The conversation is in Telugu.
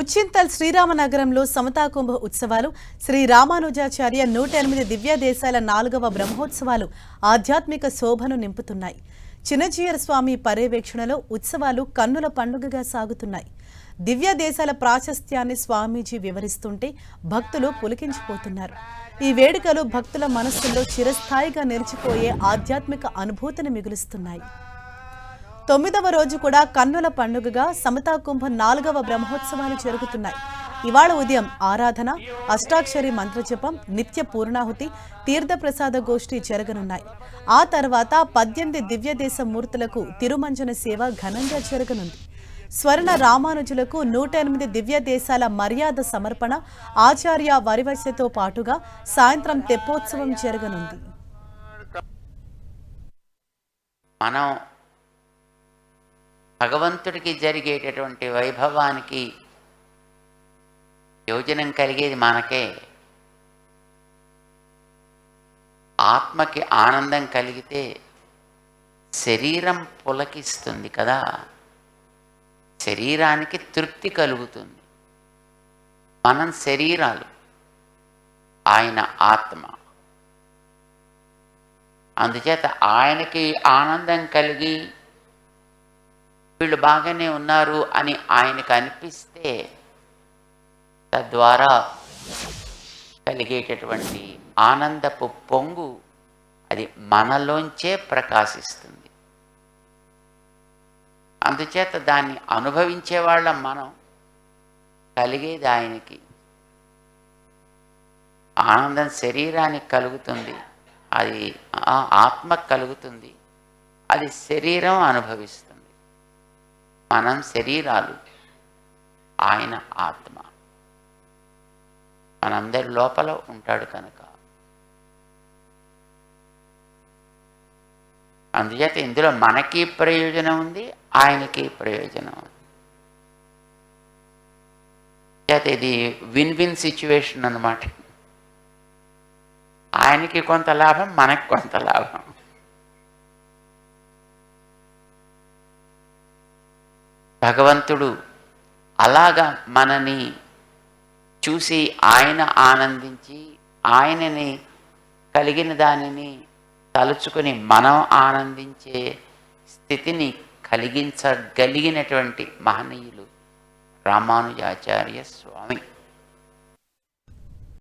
ముచ్చింతల్ శ్రీరామనగరంలో సమతాకుంభ ఉత్సవాలు శ్రీ రామానుజాచార్య 108 దివ్య దేశాల 4వ బ్రహ్మోత్సవాలు ఆధ్యాత్మిక శోభను నింపుతున్నాయి. చిన్నజీయర్ స్వామి పర్యవేక్షణలో ఉత్సవాలు కన్నుల పండుగగా సాగుతున్నాయి. దివ్య దేశాల ప్రాశస్త్యాన్ని స్వామీజీ వివరిస్తుంటే భక్తులు పులకించిపోతున్నారు. ఈ వేడుకలు భక్తుల మనస్సుల్లో చిరస్థాయిగా నిలిచిపోయే ఆధ్యాత్మిక అనుభూతిని మిగులుస్తున్నాయి. 9వ రోజు కూడా కన్నుల పండుగగా సమతాకుంభ 4వ బ్రహ్మోత్సవాలు జరుగుతున్నాయి. ఇవాళ ఉదయం ఆరాధన, అష్టాక్షరి మంత్రజపం, నిత్య పూర్ణాహుతి, తీర్థప్రసాద గోష్ఠి జరగనున్నాయి. ఆ తర్వాత 18 దివ్యదేశ మూర్తులకు తిరుమంజన సేవ ఘనంగా జరగనుంది. స్వర్ణ రామానుజులకు 108 దివ్య దేశాల మర్యాద సమర్పణ ఆచార్య వరివశ్యతో పాటుగా సాయంత్రం తెప్పోత్సవం జరగనుంది. మనం భగవంతుడికి జరిగేటటువంటి వైభవానికి యోజనం కలిగేది మనకే. ఆత్మకి ఆనందం కలిగితే శరీరం పులకిస్తుంది కదా, శరీరానికి తృప్తి కలుగుతుంది. మనం శరీరాలు, ఆయన ఆత్మ. అందుచేత ఆయనకి ఆనందం కలిగి వీళ్ళు బాగానే ఉన్నారు అని ఆయనకు అనిపిస్తే తద్వారా కలిగేటటువంటి ఆనందపు పొంగు అది మనలోంచే ప్రకాశిస్తుంది. అందుచేత దాన్ని అనుభవించే వాళ్ళం మనం. కలిగేది ఆయనకి. ఆనందం శరీరానికి కలుగుతుంది, అది ఆత్మకు కలుగుతుంది, అది శరీరం అనుభవిస్తుంది. మనం శరీరాలు, ఆయన ఆత్మ. మనందరి లోపల ఉంటాడు కనుక అందుచేత ఇందులో మనకి ప్రయోజనం ఉంది, ఆయనకి ప్రయోజనం ఉంది. చేత ఇది విన్ విన్ సిచ్యువేషన్ అన్నమాట. ఆయనకి కొంత లాభం, మనకి కొంత లాభం. భగవంతుడు అలాగా మనని చూసి ఆయన ఆనందించి ఆయనని కలిగిన దానిని తలుచుకుని మనం ఆనందించే స్థితిని కలిగించగలిగినటువంటి మహనీయులు రామానుజాచార్య స్వామి.